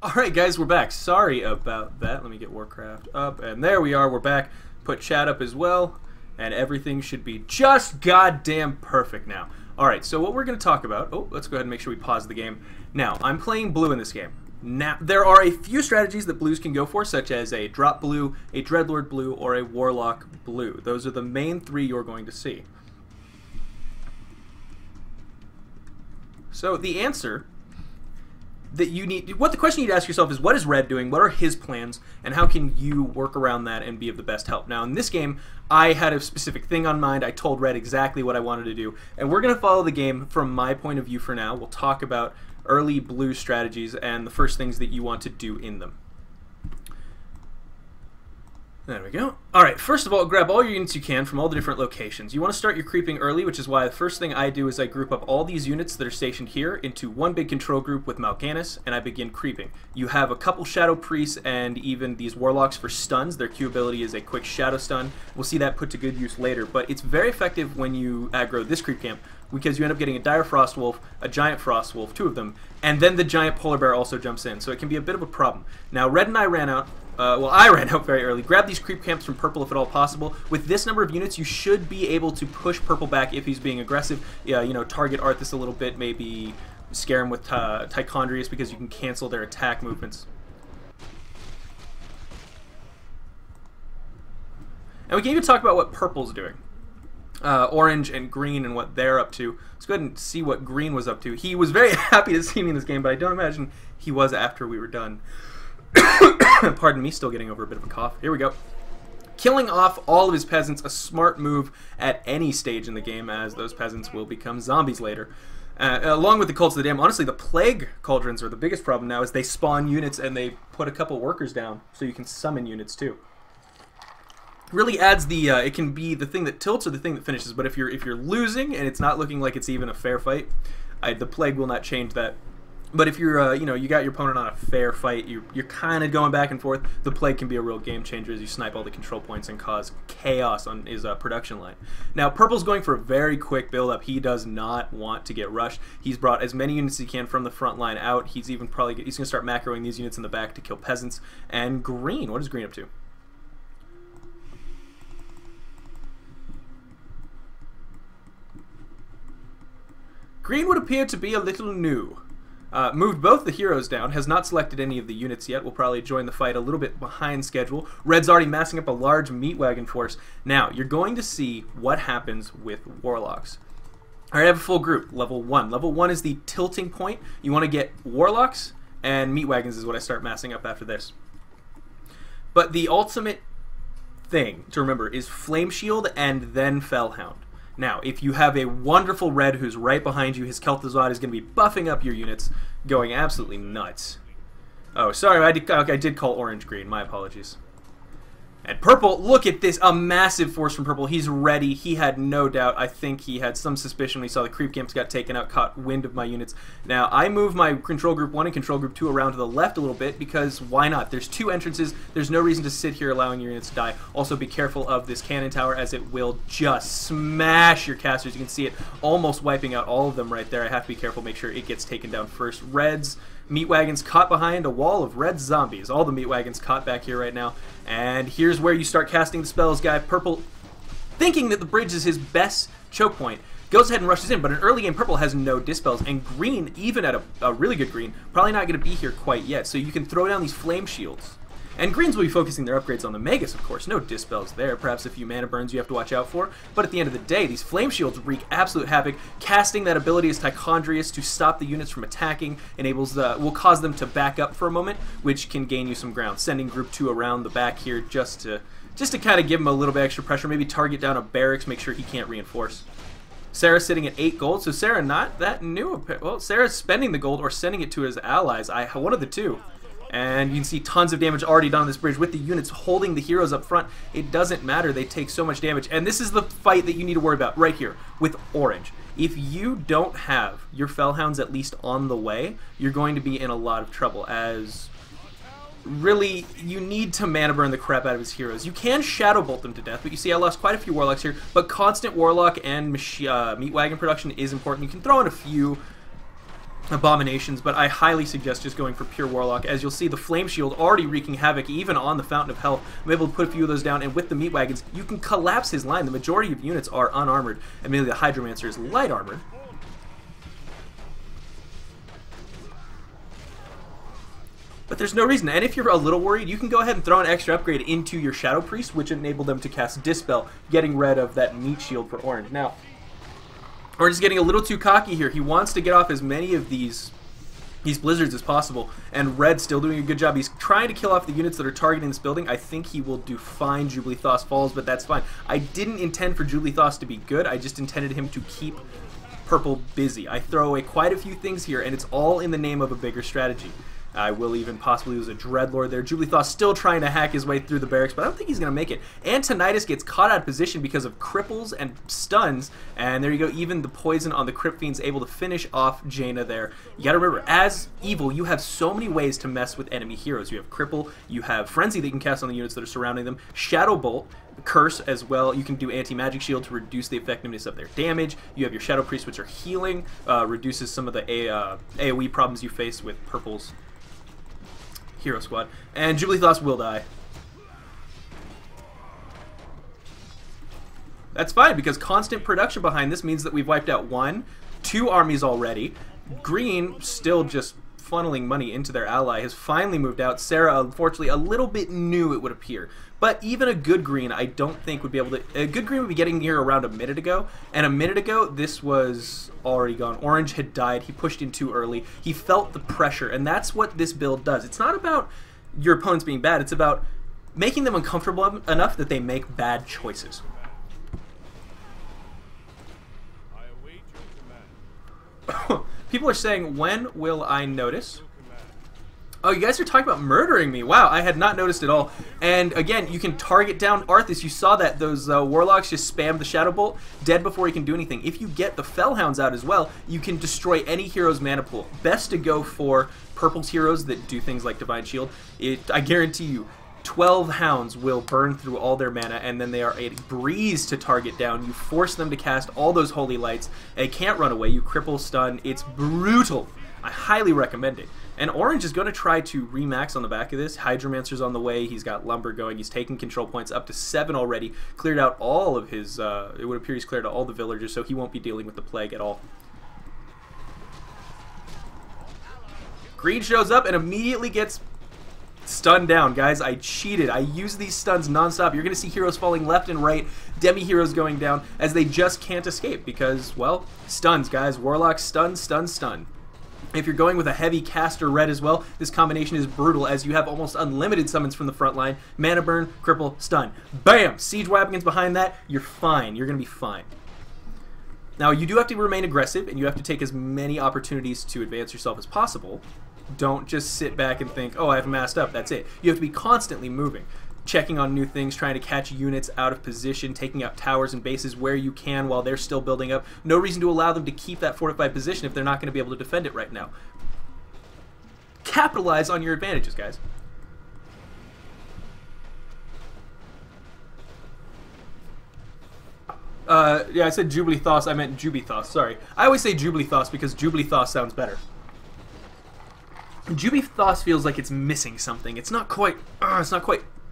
Alright guys, we're back. Sorry about that. Let me get Warcraft up, and there we are, we're back. Put chat up as well, and everything should be just goddamn perfect now. Alright, so what we're going to talk about, let's go ahead and make sure we pause the game. Now, I'm playing blue in this game. Now, there are a few strategies that blues can go for, such as a drop blue, a Dreadlord blue, or a Warlock blue. Those are the main three you're going to see. So the answer that you need, what the question you need to ask yourself is, what is Red doing, what are his plans, and how can you work around that and be of the best help? Now in this game, I had a specific thing on mind. I told Red exactly what I wanted to do, and we're going to follow the game from my point of view for now. We'll talk about early blue strategies and the first things that you want to do in them. There we go. Alright, first of all, grab all your units you can from all the different locations. You want to start your creeping early, which is why the first thing I do is I group up all these units that are stationed here into one big control group with Mal'Ganis, and I begin creeping. You have a couple Shadow Priests and even these Warlocks for stuns. Their Q ability is a quick Shadow Stun. We'll see that put to good use later, but it's very effective when you aggro this creep camp, because you end up getting a Dire Frost Wolf, a Giant Frost Wolf, two of them, and then the Giant Polar Bear also jumps in, so it can be a bit of a problem. Now, Red and I ran out. I ran out very early. Grab these creep camps from Purple if at all possible. With this number of units, you should be able to push Purple back if he's being aggressive. Yeah, you know, target Arthas a little bit, maybe scare him with Tichondrius because you can cancel their attack movements. And we can even talk about what Purple's doing. Orange and Green and what they're up to. Let's go ahead and see what Green was up to. He was very happy to see me in this game, but I don't imagine he was after we were done. Pardon me, still getting over a bit of a cough. Here we go. Killing off all of his peasants, a smart move at any stage in the game, as those peasants will become zombies later. Along with the Cults of the Dam, honestly, the Plague Cauldrons are the biggest problem now, is they spawn units and they put a couple workers down, so you can summon units too. Really adds the, it can be the thing that tilts or the thing that finishes, but if you're losing and it's not looking like it's even a fair fight, the Plague will not change that. But if you're, you know, you got your opponent on a fair fight, you're kind of going back and forth, the Plague can be a real game changer as you snipe all the control points and cause chaos on his production line. Now, Purple's going for a very quick build-up. He does not want to get rushed. He's brought as many units as he can from the front line out. He's even probably, he's going to start macroing these units in the back to kill peasants. And Green, what is Green up to? Green would appear to be a little new. Moved both the heroes down, has not selected any of the units yet, will probably join the fight a little bit behind schedule. Red's already massing up a large meat wagon force. Now, you're going to see what happens with Warlocks. Alright, I have a full group, level 1. Level 1 is the tilting point. You want to get Warlocks, and meat wagons is what I start massing up after this. But the ultimate thing to remember is Flame Shield and then Fellhound. Now, if you have a wonderful Red who's right behind you, his Kel'Thuzad is going to be buffing up your units, going absolutely nuts. Oh, sorry, I did call Orange Green. My apologies. And Purple, look at this, a massive force from Purple. He's ready. He had no doubt. I think he had some suspicion when he saw the creep camps got taken out, caught wind of my units. Now, I move my Control Group 1 and Control Group 2 around to the left a little bit because why not? There's two entrances. There's no reason to sit here allowing your units to die. Also, be careful of this cannon tower as it will just smash your casters. You can see it almost wiping out all of them right there. I have to be careful, make sure it gets taken down first. Red's meat wagons caught behind a wall of red zombies. All the meat wagons caught back here right now. And here's where you start casting the spells, guy. Purple, thinking that the bridge is his best choke point, goes ahead and rushes in. But in early game, Purple has no dispels. And Green, even at a really good Green, probably not going to be here quite yet. So you can throw down these flame shields. And Greens will be focusing their upgrades on the Magus, of course. No dispels there. Perhaps a few mana burns you have to watch out for. But at the end of the day, these flame shields wreak absolute havoc. Casting that ability as Tichondrius to stop the units from attacking enables will cause them to back up for a moment, which can gain you some ground. Sending Group 2 around the back here just to kind of give him a little bit extra pressure. Maybe target down a barracks, make sure he can't reinforce. Sarah's sitting at 8 gold, so Sarah not that new. Well, Sarah's spending the gold or sending it to his allies. One of the two. And you can see tons of damage already done on this bridge with the units holding the heroes up front. It doesn't matter. They take so much damage. And this is the fight that you need to worry about right here with Orange. If you don't have your Fellhounds at least on the way, you're going to be in a lot of trouble, as really you need to mana burn the crap out of his heroes. You can Shadow Bolt them to death, but you see I lost quite a few Warlocks here. But constant Warlock and meat wagon production is important. You can throw in a few abominations, but I highly suggest just going for pure Warlock. As you'll see, the Flame Shield already wreaking havoc even on the Fountain of Health. I'm able to put a few of those down, and with the Meat Wagons, you can collapse his line. The majority of units are unarmored, and mainly the Hydromancer is light armored. But there's no reason, and if you're a little worried, you can go ahead and throw an extra upgrade into your Shadow Priest, which enabled them to cast Dispel, getting rid of that Meat Shield for Orange. Now, Orange is getting a little too cocky here. He wants to get off as many of these blizzards as possible, and Red's still doing a good job. He's trying to kill off the units that are targeting this building. I think he will do fine. Jubileethos falls, but that's fine. I didn't intend for Jubileethos to be good. I just intended him to keep Purple busy. I throw away quite a few things here, and it's all in the name of a bigger strategy. I will even possibly use a Dreadlord there. Jubileethos still trying to hack his way through the barracks, but I don't think he's going to make it. Antonidas gets caught out of position because of cripples and stuns, and there you go. Even the poison on the Crypt Fiend's able to finish off Jaina there. You got to remember, as evil, you have so many ways to mess with enemy heroes. You have Cripple, you have Frenzy that you can cast on the units that are surrounding them, Shadow Bolt, Curse as well. You can do Anti-Magic Shield to reduce the effectiveness of their damage. You have your Shadow Priest, which are healing, reduces some of the AoE problems you face with Purple's Hero Squad, and Jubileethos will die. That's fine, because constant production behind this means that we've wiped out 1, 2 armies already. Green, still just funneling money into their ally, has finally moved out. Sarah, unfortunately, a little bit new, it would appear. But even a good green, I don't think would be able to... A good green would be getting here around a minute ago, and a minute ago, this was already gone. Orange had died. He pushed in too early. He felt the pressure, and that's what this build does. It's not about your opponents being bad. It's about making them uncomfortable enough that they make bad choices. People are saying, when will I notice? Oh, you guys are talking about murdering me. Wow, I had not noticed at all. And again, you can target down Arthas. You saw that. Those Warlocks just spammed the Shadow Bolt, dead before he can do anything. If you get the Fellhounds out as well, you can destroy any hero's mana pool. Best to go for Purple's heroes that do things like Divine Shield. I guarantee you, 12 Hounds will burn through all their mana, and then they are a breeze to target down. You force them to cast all those Holy Lights. They can't run away. You cripple, stun. It's brutal. I highly recommend it. And Orange is going to try to remax on the back of this. Hydromancer's on the way. He's got Lumber going. He's taking control points up to 7 already. Cleared out all of his... it would appear he's cleared out all the villagers, so he won't be dealing with the plague at all. Green shows up and immediately gets stunned down. Guys, I cheated. I use these stuns nonstop. You're going to see heroes falling left and right. Demi-heroes going down as they just can't escape because, well, stuns, guys. Warlock, stun, stun, stun. If you're going with a heavy caster red as well, this combination is brutal as you have almost unlimited summons from the front line. Mana burn, cripple, stun. Bam! Siege Wagons behind that, you're fine. You're going to be fine. Now, you do have to remain aggressive, and you have to take as many opportunities to advance yourself as possible. Don't just sit back and think, oh, I've massed up, that's it. You have to be constantly moving. Checking on new things, trying to catch units out of position, taking out towers and bases where you can while they're still building up. No reason to allow them to keep that fortified position if they're not going to be able to defend it right now. Capitalize on your advantages, guys. Yeah, I said Jubileethos, I meant Jubileethos, sorry. I always say Jubileethos because Jubileethos sounds better. Jubileethos feels like it's missing something. It's not quite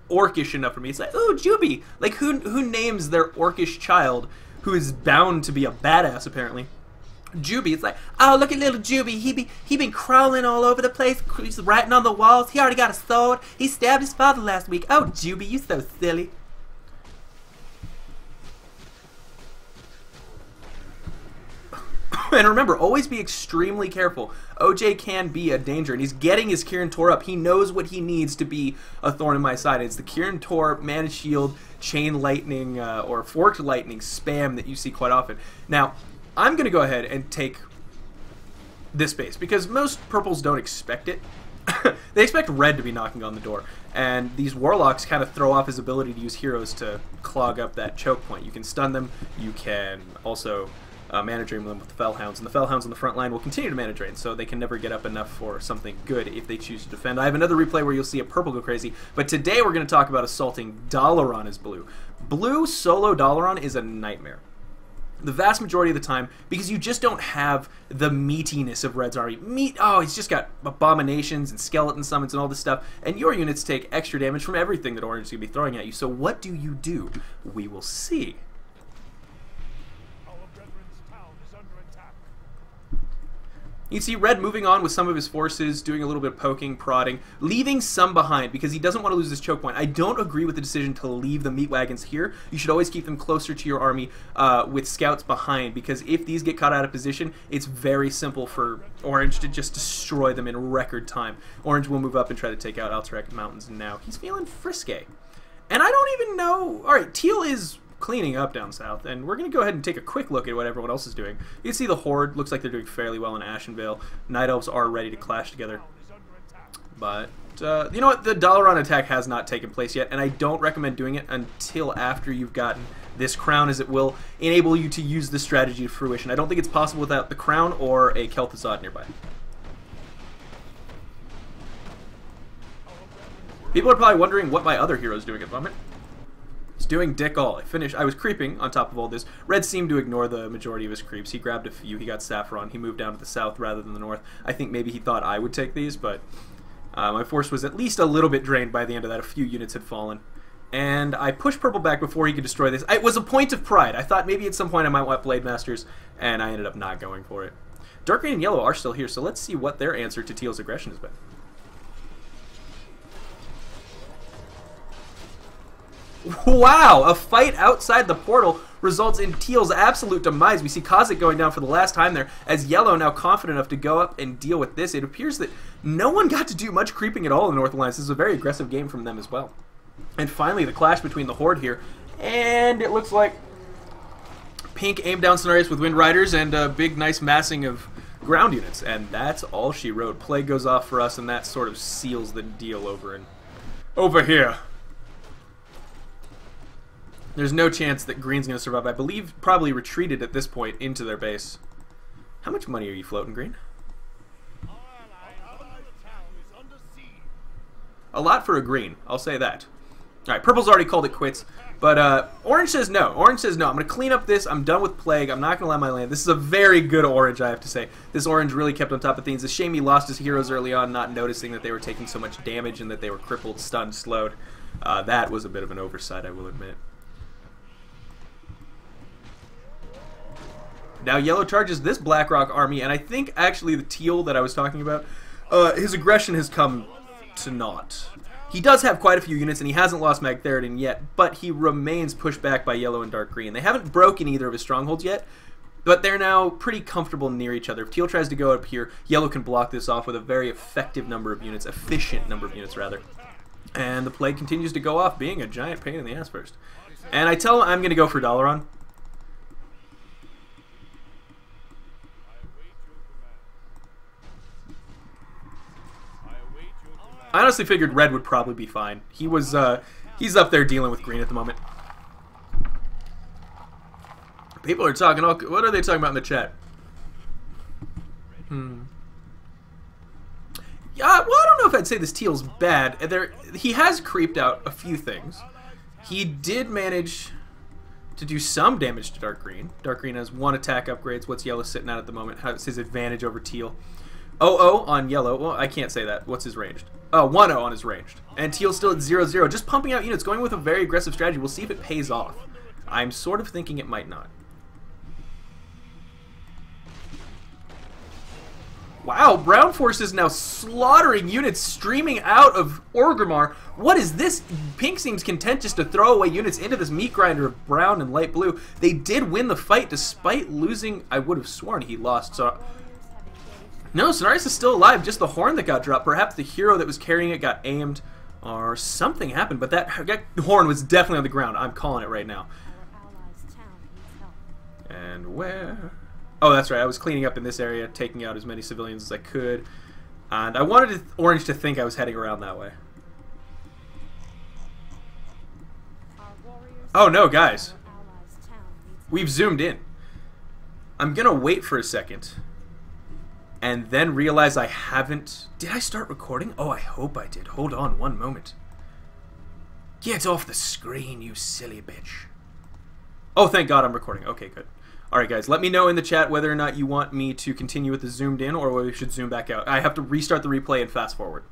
orcish enough for me. It's like, oh, Juby. Like, who names their orcish child who is bound to be a badass, apparently? Juby. It's like, oh, look at little Juby. He been crawling all over the place. He's writing on the walls. He already got a sword. He stabbed his father last week. Oh, Juby, you so silly. And remember, always be extremely careful. OJ can be a danger, and he's getting his Kirin Tor up. He knows what he needs to be a thorn in my side. It's the Kirin Tor, Mana Shield, Chain Lightning, or Forked Lightning spam that you see quite often. Now, I'm going to go ahead and take this base, because most purples don't expect it. They expect red to be knocking on the door, and these Warlocks kind of throw off his ability to use heroes to clog up that choke point. You can stun them, you can also... mana drain them with the Fellhounds, and the Fellhounds on the front line will continue to mana drain, so they can never get up enough for something good if they choose to defend. I have another replay where you'll see a purple go crazy, but today we're going to talk about assaulting Dalaran as blue. Blue solo Dalaran is a nightmare. the vast majority of the time, because you just don't have the meatiness of Red's army. Oh, he's just got abominations and skeleton summons and all this stuff, and your units take extra damage from everything that Orange is going to be throwing at you. So what do you do? We will see. You see Red moving on with some of his forces, doing a little bit of poking, prodding, leaving some behind because he doesn't want to lose his choke point. I don't agree with the decision to leave the meat wagons here. You should always keep them closer to your army with scouts behind, because if these get caught out of position, it's very simple for Orange to just destroy them in record time. Orange will move up and try to take out Alterac Mountains, and now he's feeling frisky. And I don't even know... Alright, Teal is cleaning up down south, and we're going to go ahead and take a quick look at what everyone else is doing. You can see the Horde looks like they're doing fairly well in Ashenvale. Night Elves are ready to clash together. But, you know what? The Dalaran attack has not taken place yet, and I don't recommend doing it until after you've gotten this crown, as it will enable you to use this strategy to fruition. I don't think it's possible without the crown or a Kel'Thuzad nearby. People are probably wondering what my other hero's doing at the moment. He's doing dick all. I was creeping on top of all this. Red seemed to ignore the majority of his creeps. He grabbed a few. He got Saffron. He moved down to the south rather than the north. I think maybe he thought I would take these, but my force was at least a little bit drained by the end of that. A few units had fallen. And I pushed Purple back before he could destroy this. It was a point of pride. I thought maybe at some point I might want Blade Masters, and I ended up not going for it. Dark Green and Yellow are still here, so let's see what their answer to Teal's aggression has been. Wow! A fight outside the portal results in Teal's absolute demise. We see Kha'Zix going down for the last time there, as Yellow now confident enough to go up and deal with this. It appears that no one got to do much creeping at all in the North Alliance. This is a very aggressive game from them as well. And finally, the clash between the Horde here, and it looks like Pink aimed down Cenarius with Wind Riders and a big, nice massing of ground units, and that's all she wrote. Plague goes off for us, and that sort of seals the deal over here. There's no chance that Green's going to survive. I believe probably retreated at this point into their base. How much money are you floating, Green? A lot for a Green, I'll say that. Alright, Purple's already called it quits, but Orange says no. Orange says no. I'm going to clean up this. I'm done with Plague. I'm not going to let my land. This is a very good Orange, I have to say. This Orange really kept on top of things. It's a shame he lost his heroes early on, not noticing that they were taking so much damage and that they were crippled, stunned, slowed. That was a bit of an oversight, I will admit. Now Yellow charges this Blackrock army, and I think actually the Teal that I was talking about, his aggression has come to naught. He does have quite a few units, and he hasn't lost Magtheridon yet, but he remains pushed back by Yellow and Dark Green. They haven't broken either of his strongholds yet, but they're now pretty comfortable near each other. If Teal tries to go up here, Yellow can block this off with a very effective number of units, efficient number of units rather. And the Plague continues to go off, being a giant pain in the ass first. And I tell him I'm going to go for Dalaran. I honestly figured Red would probably be fine. He was, he's up there dealing with Green at the moment. People are talking, what are they talking about in the chat? Yeah, well, I don't know if I'd say this Teal's bad. He has creeped out a few things. He did manage to do some damage to Dark Green. Dark Green has 1 attack upgrades. What's Yellow sitting at the moment? How's his advantage over Teal? 0-0 on Yellow. Well, I can't say that. What's his ranged? Oh, 1-0 on his ranged. And Teal's still at 0-0. Just pumping out units, going with a very aggressive strategy. We'll see if it pays off. I'm sort of thinking it might not. Wow, Brown Force is now slaughtering units streaming out of Orgrimmar. What is this? Pink seems content just to throw away units into this meat grinder of brown and light blue. They did win the fight despite losing. I would have sworn he lost. So no, Cenarius is still alive. Just the horn that got dropped. Perhaps the hero that was carrying it got aimed or something happened. But that horn was definitely on the ground. I'm calling it right now. And where? Oh, that's right. I was cleaning up in this area, taking out as many civilians as I could. And I wanted Orange to think I was heading around that way. Oh, no, guys. We've zoomed in. I'm going to wait for a second. And then realize I haven't... Did I start recording? Oh, I hope I did. Hold on one moment. Get off the screen, you silly bitch. Oh, thank God I'm recording. Okay, good. All right, guys, let me know in the chat whether or not you want me to continue with the zoomed in or whether we should zoom back out. I have to restart the replay and fast forward.